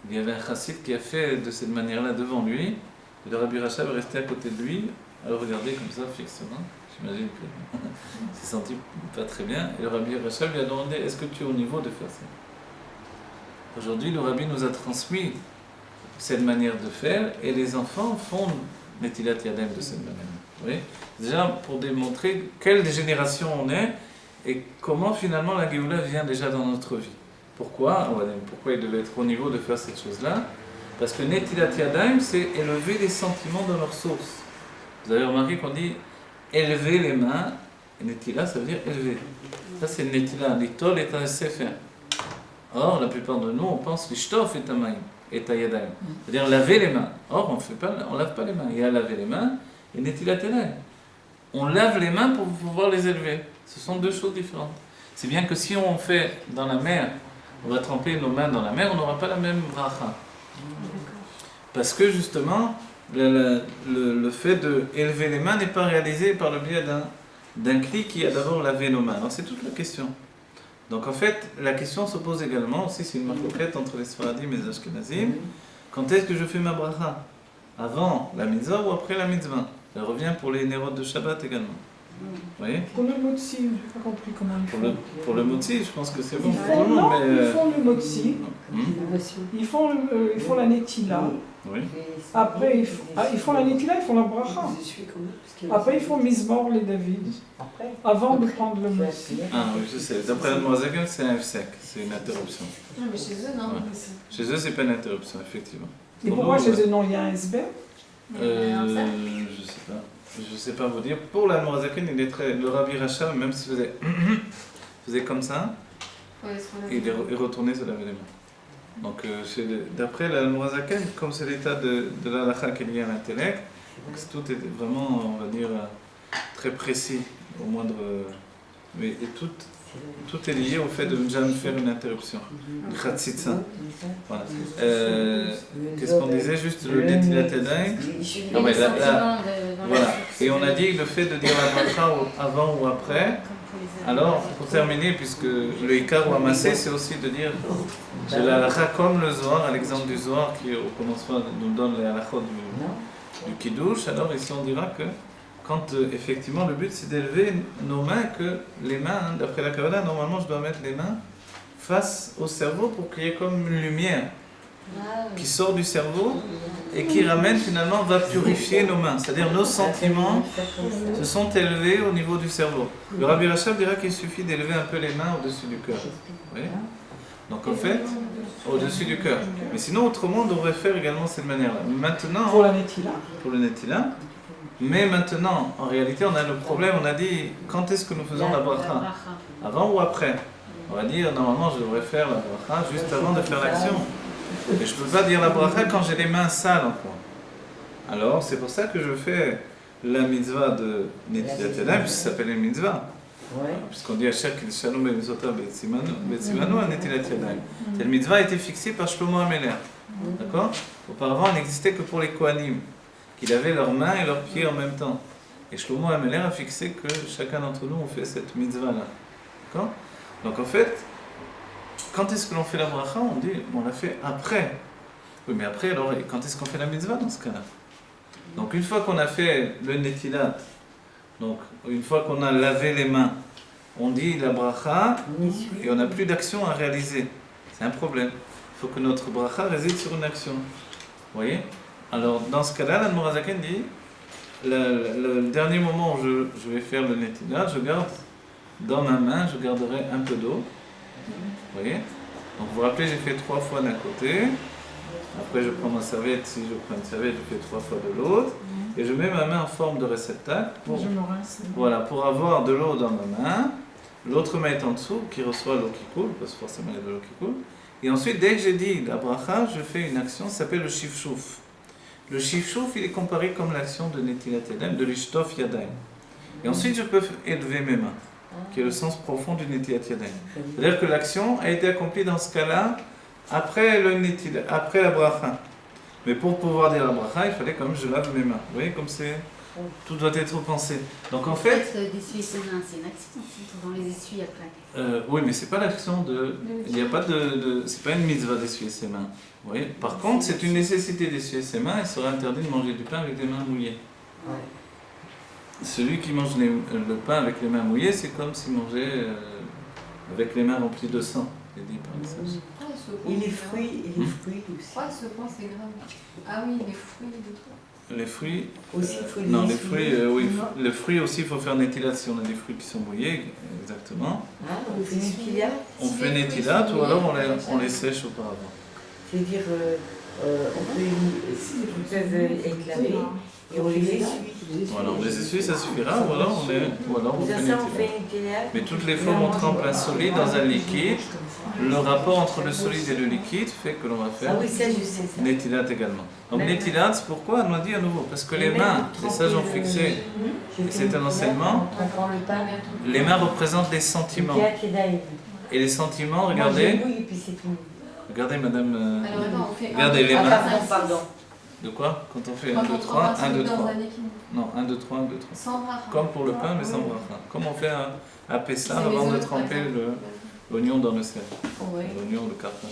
il y avait un chassid qui a fait de cette manière-là devant lui, et le Rabbi Rachab est resté à côté de lui, à le regarder comme ça, fixement. J'imagine qu'il s'est senti pas très bien, et le Rabbi Rachab lui a demandé, est-ce que tu es au niveau de faire ça? Aujourd'hui, le Rabbi nous a transmis cette manière de faire, et les enfants font Netilat Yadayim de cette manière. Vous voyez? Déjà pour démontrer quelle génération on est, et comment finalement la Géoula vient déjà dans notre vie. Pourquoi? Pourquoi il devait être au niveau de faire cette chose-là? Parce que Netilat Yadayim, c'est élever les sentiments dans leur source. Vous avez remarqué qu'on dit élever les mains, et Netila ça veut dire élever. Ça c'est Netila, l'itol est un sefer. Or, la plupart de nous, on pense l'ishtof et tamayim, et tayadayim. C'est-à-dire laver les mains. Or, on lave pas les mains. Il y a laver les mains et Netilat Yadayim. On lave les mains pour pouvoir les élever. Ce sont deux choses différentes. C'est bien que si on fait dans la mer, on va tremper nos mains dans la mer, on n'aura pas la même bracha. Parce que justement, le fait d'élever les mains n'est pas réalisé par le biais d'un cli qui a d'abord lavé nos mains. Alors c'est toute la question. Donc en fait, la question se pose également, aussi c'est une marcoquette entre les Sfaradim et les Ashkenazim, quand est-ce que je fais ma bracha? Avant la mitzvah ou après la mitzvah? Ça revient pour les nérodes de Shabbat également. Vous voyez? Pour le motzi, je n'ai pas compris comment ils font. Pour le motzi, je pense que c'est bon. Ils font le motzi, ils font la netila. Oui. Après, ils font la netila, ils font la bracha. Après, ils font Mizmor les David. Avant de prendre le motzi. Ah oui, je sais. D'après la Moazaken, c'est un F-sec, c'est une interruption. Non, mais chez eux, non. Ouais. Chez eux, c'est pas une interruption, effectivement. Et pourquoi chez eux, non, il y a un SB? Je sais pas. Je sais pas vous dire. Pour la Moazaken, le Rabbi Rachab, même s'il faisait comme ça, il retournait se laver les mains. Donc, d'après la Moazaken, comme c'est l'état de l'halakha qui est lié à l'intellect, tout est vraiment, on va dire, très précis, au moindre. Mais tout est lié au fait de ne jamais faire une interruption. Le khatsitsa. Voilà. Qu'est-ce qu'on disait? Juste le netilat yadayim. Voilà. Et on a dit le fait de dire la bracha avant ou après. Alors, pour terminer, puisque le ikar ou amassé, c'est aussi de dire de la halakha comme le Zohar, à l'exemple du Zohar qui au commencement nous donne les halakhot du kiddush. Alors ici on dira que quand effectivement le but c'est d'élever nos mains, que les mains, d'après la Kabbalah, normalement je dois mettre les mains face au cerveau pour qu'il y ait comme une lumière qui sort du cerveau et qui ramène finalement, va purifier nos mains. C'est-à-dire nos sentiments se sont élevés au niveau du cerveau. Le Rabbi Rachab dira qu'il suffit d'élever un peu les mains au-dessus du cœur. Vous voyez? Donc en fait, au-dessus du cœur. Mais sinon autrement on devrait faire également cette manière-là. Maintenant, pour la netila. Pour le netila. Mais maintenant, en réalité, on a le problème, on a dit, quand est-ce que nous faisons la bracha? Avant ou après? On va dire, normalement, je devrais faire la bracha juste avant de faire l'action. Et je ne peux pas dire la bracha quand j'ai les mains sales encore. Alors, c'est pour ça que je fais la mitzvah de Netilat Yadayim, puisque ça s'appelle une mitzvah. Puisqu'on dit à chaque Shalom Be'mitzvotav Be'tzimanu à Netilat Yadayim. Cette mitzvah a été fixée par Shlomo HaMelech. D'accord? Auparavant, elle n'existait que pour les Kohanim, qu'ils avaient leurs mains et leurs pieds en même temps. Et Shlomo HaMelech a fixé que chacun d'entre nous, on fait cette mitzvah-là. D'accord? Donc en fait, quand est-ce que l'on fait la bracha? On dit, on la fait après. Oui, mais après, alors, quand est-ce qu'on fait la mitzvah dans ce cas-là? Donc une fois qu'on a fait le netilat, donc une fois qu'on a lavé les mains, on dit la bracha et on n'a plus d'action à réaliser. C'est un problème. Il faut que notre bracha réside sur une action. Vous voyez? Alors, dans ce cas-là, l'Admor HaZaken dit le dernier moment où je vais faire le netilat, je garde dans ma main, je garderai un peu d'eau. Vous voyez? Donc, vous vous rappelez, j'ai fait 3 fois d'un côté. Après, je prends ma serviette. Si je prends une serviette, je fais 3 fois de l'autre. Et je mets ma main en forme de réceptacle voilà, pour avoir de l'eau dans ma main. L'autre main est en dessous, qui reçoit l'eau qui coule, parce que forcément, il y a de l'eau qui coule. Et ensuite, dès que j'ai dit la bracha, je fais une action qui s'appelle le shifshuf. Le shifshuf, il est comparé comme l'action de Netilat Yadayim, de l'ishtof yadayim. Et ensuite, je peux élever mes mains, qui est le sens profond du Netilat Yadayim. C'est-à-dire que l'action a été accomplie dans ce cas-là, après la bracha. Mais pour pouvoir dire la bracha, il fallait quand même que je lave mes mains. Vous voyez comme c'est Oui. Tout doit être pensé. Donc en fait... d'essuyer ses mains, c'est une action, on les essuie après. Oui, mais c'est pas l'action de... Il n'y a pas c'est pas une mitzvah d'essuyer ses mains. Vous voyez. Par contre, c'est une nécessité d'essuyer ses mains. Il serait interdit de manger du pain avec des mains mouillées. Ouais. Celui qui mange le pain avec les mains mouillées, c'est comme s'il mangeait avec les mains remplies de sang. C'est dit par les sages. Et les fruits aussi. Ouais, ce point c'est grave. Ah oui, les fruits de quoi. Les fruits... Aussi, il faut les non, les essuyer. fruits, oui. Les fruits aussi, il faut faire nétilat si on a des fruits qui sont mouillés, exactement. Ah, on fait nétilat. On fait nétilat ou alors on les sèche auparavant. C'est-à-dire, on peut ils peuvent être lavés et on les essuie. Voilà, on les essuie, ça suffira, ou alors on fait Ça, on nétilat. fait nétilat. Mais toutes les fois on trempe un solide dans un liquide, le rapport entre le solide et le liquide fait que l'on va Ah faire oui, ça, je sais ça. nétilat également. Donc nétilat, c'est pourquoi on m'a dit à nouveau, parce que les mains, les sages ont fixé, et c'est un enseignement, les mains représentent les sentiments. Et les sentiments, regardez, regardez madame, Alors attends, on fait regardez les mains. Pardon. De quoi? Quand on fait Quand 1, 2, on 3, trempe un 1, 2, solide dans 3. un liquide. Non, 1, 2, 3, 1, 2, 3. Sans bracha. Comme pour le pain, mais sans bracha. Comme on fait à Pessah C'est avant les de autres, par tremper exemple. l'oignon dans le sel. Oui. L'oignon, le carpage.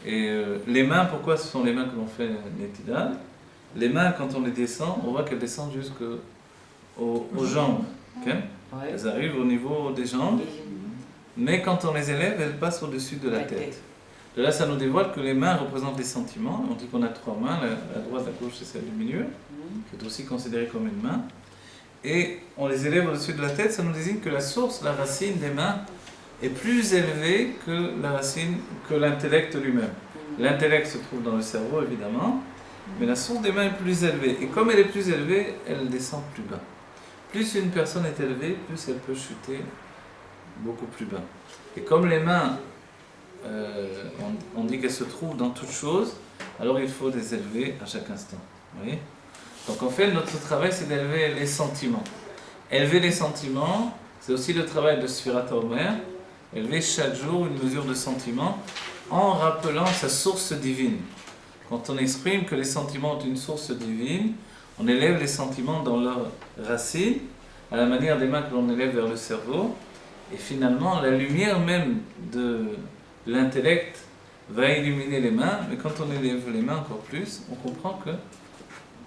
Et les mains, pourquoi ce sont les mains que l'on fait nétilat? Les mains, quand on les descend, on voit qu'elles descendent jusqu'aux jambes. Okay? Elles arrivent au niveau des jambes, mais quand on les élève, elles passent au-dessus de la tête. De là, ça nous dévoile que les mains représentent les sentiments. On dit qu'on a 3 mains, la droite, la gauche et celle du milieu, qui est aussi considérée comme une main. Et on les élève au-dessus de la tête, ça nous désigne que la source, la racine des mains, est plus élevée que la racine, que l'intellect lui-même. L'intellect se trouve dans le cerveau, évidemment, mais la source des mains est plus élevée. Et comme elle est plus élevée, elle descend plus bas. Plus une personne est élevée, plus elle peut chuter beaucoup plus bas. Et comme les mains, on dit qu'elles se trouvent dans toute chose, alors il faut les élever à chaque instant. Vous voyez? Donc en fait, notre travail, c'est d'élever les sentiments. Élever les sentiments, c'est aussi le travail de Sfirat HaOmer, élever chaque jour une mesure de sentiment en rappelant sa source divine. Quand on exprime que les sentiments ont une source divine, on élève les sentiments dans leur racine, à la manière des mains que l'on élève vers le cerveau, et finalement, la lumière même de l'intellect va illuminer les mains, mais quand on élève les mains encore plus, on comprend que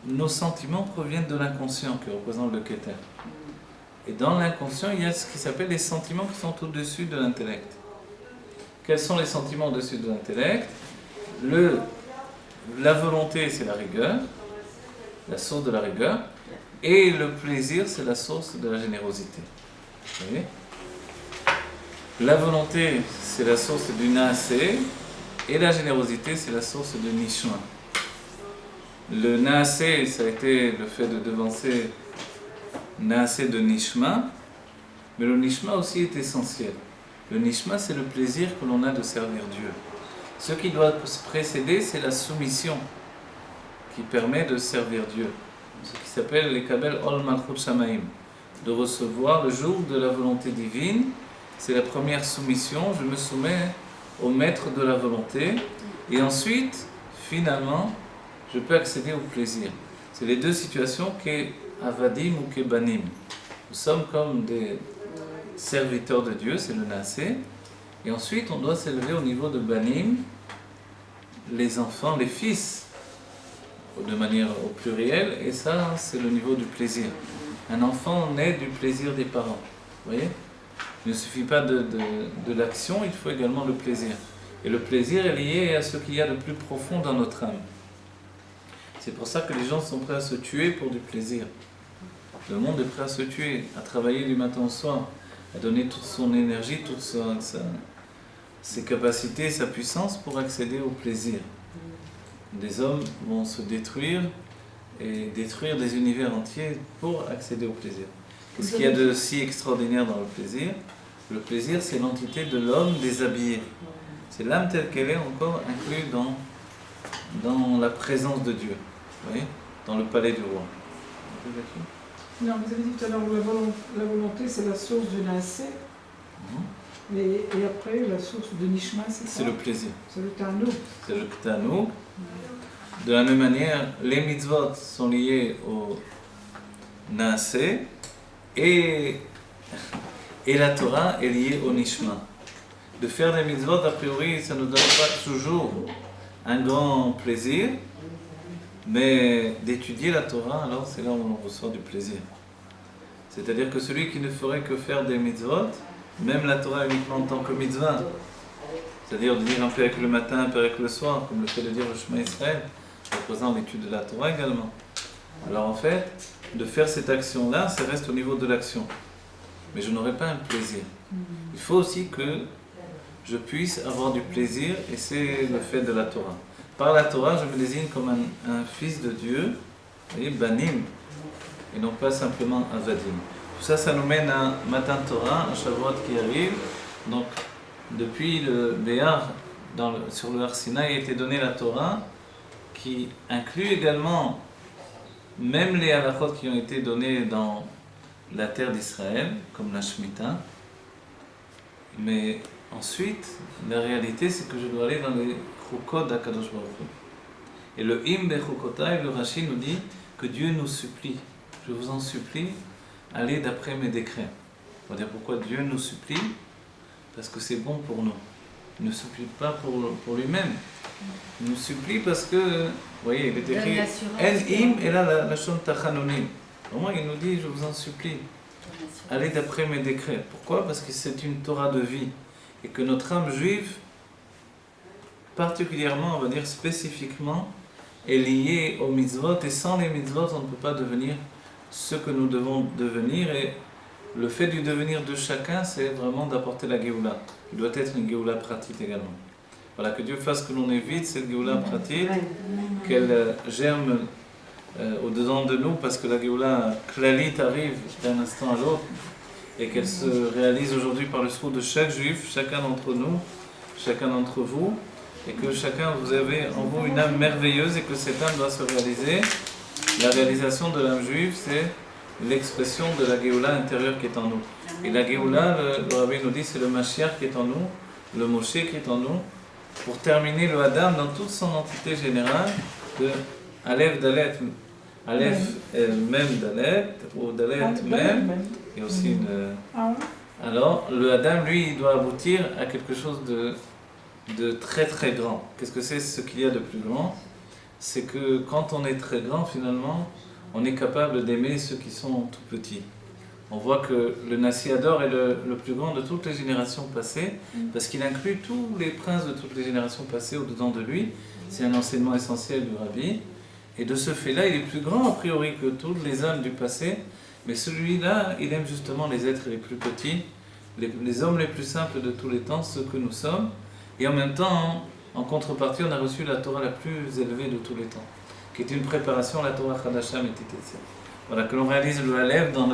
nos sentiments proviennent de l'inconscient que représente le Keter. Et dans l'inconscient, il y a ce qui s'appelle les sentiments qui sont au-dessus de l'intellect. Quels sont les sentiments au-dessus de l'intellect? La volonté, c'est la rigueur, la source de la rigueur, et le plaisir, c'est la source de la générosité. Vous voyez? La volonté, c'est la source du naasé, et la générosité, c'est la source de nishma. Le naasé, ça a été le fait de devancer naasé de nishma, mais le nishma aussi est essentiel. Le nishma, c'est le plaisir que l'on a de servir Dieu. Ce qui doit se précéder, c'est la soumission qui permet de servir Dieu. Ce qui s'appelle les kabel ol malchut shamaim, de recevoir le jour de la volonté divine. C'est la première soumission, je me soumets au maître de la volonté, et ensuite, finalement, je peux accéder au plaisir. C'est les deux situations qu'est avadim ou qu'est banim. Nous sommes comme des serviteurs de Dieu, c'est le nasé, et ensuite on doit s'élever au niveau de banim, les enfants, les fils, de manière au pluriel, et ça c'est le niveau du plaisir. Un enfant naît du plaisir des parents, vous voyez? Il ne suffit pas de l'action, il faut également le plaisir. Et le plaisir est lié à ce qu'il y a de plus profond dans notre âme. C'est pour ça que les gens sont prêts à se tuer pour du plaisir. Le monde est prêt à se tuer, à travailler du matin au soir, à donner toute son énergie, toutes ses capacités, sa puissance pour accéder au plaisir. Des hommes vont se détruire et détruire des univers entiers pour accéder au plaisir. Qu'est-ce qu'il y a de si extraordinaire dans le plaisir? Le plaisir, c'est l'entité de l'homme déshabillé. C'est l'âme telle qu'elle est encore inclue dans la présence de Dieu. Vous voyez? Dans le palais du roi. Non, vous avez dit tout à l'heure la volonté, c'est la source du nasé. Et après, la source de nishma, c'est le plaisir. C'est le tanouk. C'est le tanouk. De la même manière, les mitzvot sont liés Naaseh et la Torah est liée au Nishma. De faire des mitzvot, a priori, ça ne nous donne pas toujours un grand plaisir, mais d'étudier la Torah, alors c'est là où on ressent du plaisir. C'est-à-dire que celui qui ne ferait que faire des mitzvot, même la Torah uniquement en tant que mitzvah, c'est-à-dire de dire un peu avec le matin, un peu avec le soir, comme le fait de dire le Shema Israël, représente l'étude de la Torah également. Alors en fait, de faire cette action-là, ça reste au niveau de l'action. Mais je n'aurai pas un plaisir. Il faut aussi que je puisse avoir du plaisir, et c'est le fait de la Torah. Par la Torah, je me désigne comme un fils de Dieu, vous voyez, Banim, et non pas simplement Avadim. Tout ça, ça nous mène à Matan Torah, un Shavuot qui arrive. Donc, depuis le Béar, sur le Har Sinaï, a été donnée la Torah, qui inclut également même les halachot qui ont été donnés dans la terre d'Israël, comme la Shemitah. Mais ensuite, la réalité, c'est que je dois aller dans les chukot d'Akadosh Baruch Hu. Et le Im Bechukotai, le Rashi nous dit que Dieu nous supplie. Je vous en supplie, allez d'après mes décrets. On va dire pourquoi Dieu nous supplie, parce que c'est bon pour nous. Il ne supplie pas pour lui-même. Il nous supplie parce que, vous voyez, il est écrit En-im, et là la shon tachanonim. Au moins, il nous dit, je vous en supplie, allez d'après mes décrets. Pourquoi? Parce que c'est une Torah de vie. Et que notre âme juive, particulièrement, on va dire spécifiquement, est liée aux mitzvot. Et sans les mitzvot, on ne peut pas devenir ce que nous devons devenir. Et le fait du devenir de chacun, c'est vraiment d'apporter la Géoula. Il doit être une Géoula pratique également. Voilà, que Dieu fasse que l'on évite cette Géoula pratique, qu'elle germe au-dedans de nous, parce que la Géoula Klalit arrive d'un instant à l'autre, et qu'elle se réalise aujourd'hui par le sourd de chaque juif, chacun d'entre nous, chacun d'entre vous, et que chacun, vous avez en vous une âme merveilleuse, et que cette âme doit se réaliser. La réalisation de l'âme juive, c'est l'expression de la Géoula intérieure qui est en nous. Et la Géoula, le Rabbi nous dit, c'est le Mashiach qui est en nous, le Moshe qui est en nous, pour terminer le Adam dans toute son entité générale, de Aleph Dalet, Aleph même Dalet, ou Dalet même, et aussi une... Alors, le Adam, lui, il doit aboutir à quelque chose de très très grand. Qu'est-ce que c'est ce qu'il y a de plus grand? C'est que quand on est très grand, finalement, on est capable d'aimer ceux qui sont tout petits. On voit que le Nassi Ador est le plus grand de toutes les générations passées, parce qu'il inclut tous les princes de toutes les générations passées au-dedans de lui. C'est un enseignement essentiel du Rabbi. Et de ce fait-là, il est plus grand a priori que tous les hommes du passé, mais celui-là, il aime justement les êtres les plus petits, les hommes les plus simples de tous les temps, ceux que nous sommes. Et en même temps, en contrepartie, on a reçu la Torah la plus élevée de tous les temps, qui est une préparation à la Torah Chadashah Metitetzia. Voilà, que l'on réalise le Aleph dans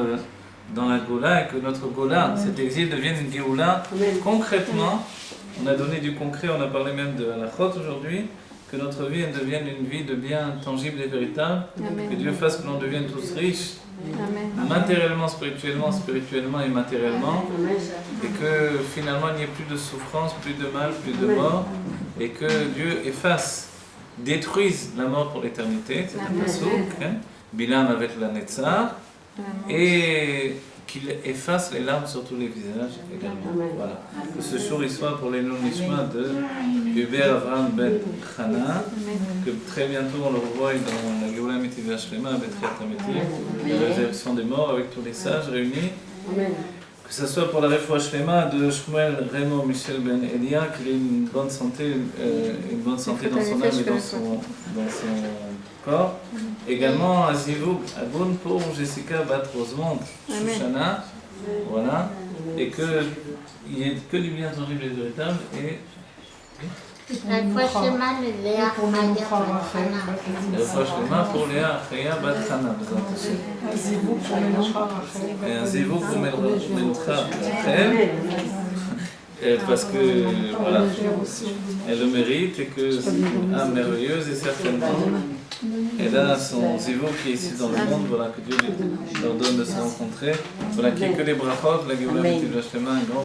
la Gola, et que notre Gola, cet exil, devienne une Géoula. Concrètement, on a donné du concret, on a parlé même de Halachot aujourd'hui, que notre vie elle devienne une vie de bien tangible et véritable. Amen. Que Dieu fasse que l'on devienne tous riches, Amen. Matériellement, spirituellement et matériellement, Amen. Et que finalement il n'y ait plus de souffrance, plus de mal, plus de mort, et que Dieu détruise la mort pour l'éternité, c'est un passouk, hein? Bilam avec la Netzar, et qu'il efface les larmes sur tous les visages également. Voilà. Que ce jour il soit pour les non-nishma de Hubert Avraham Ben Chana, que très bientôt on le revoie dans la Géoula Mitivah Shlema, Betchiat HaMetim, la résurrection des morts avec tous les sages réunis. Que ce soit pour la Refoua Shlema de Shmuel Raymond Michel Ben Elia, qu'il ait une bonne santé dans son âme et dans son corps. Également à Zivouk, à Boun pour Jessica Bat Rosemont, Shoshana, voilà, et qu'il n'y ait que du bien tangible et véritable. Et la fois Shema pour Léa Achaya Bat Chana. Et un Zivouk pour Melucha Rachel. Parce que voilà, elle le mérite et que c'est une âme merveilleuse et certainement elle a son zivou qui est ici dans le monde, voilà, que Dieu leur donne de se rencontrer, voilà, qu'il n'y ait que les brachot, la Géoula Mitivah Shlema, un grand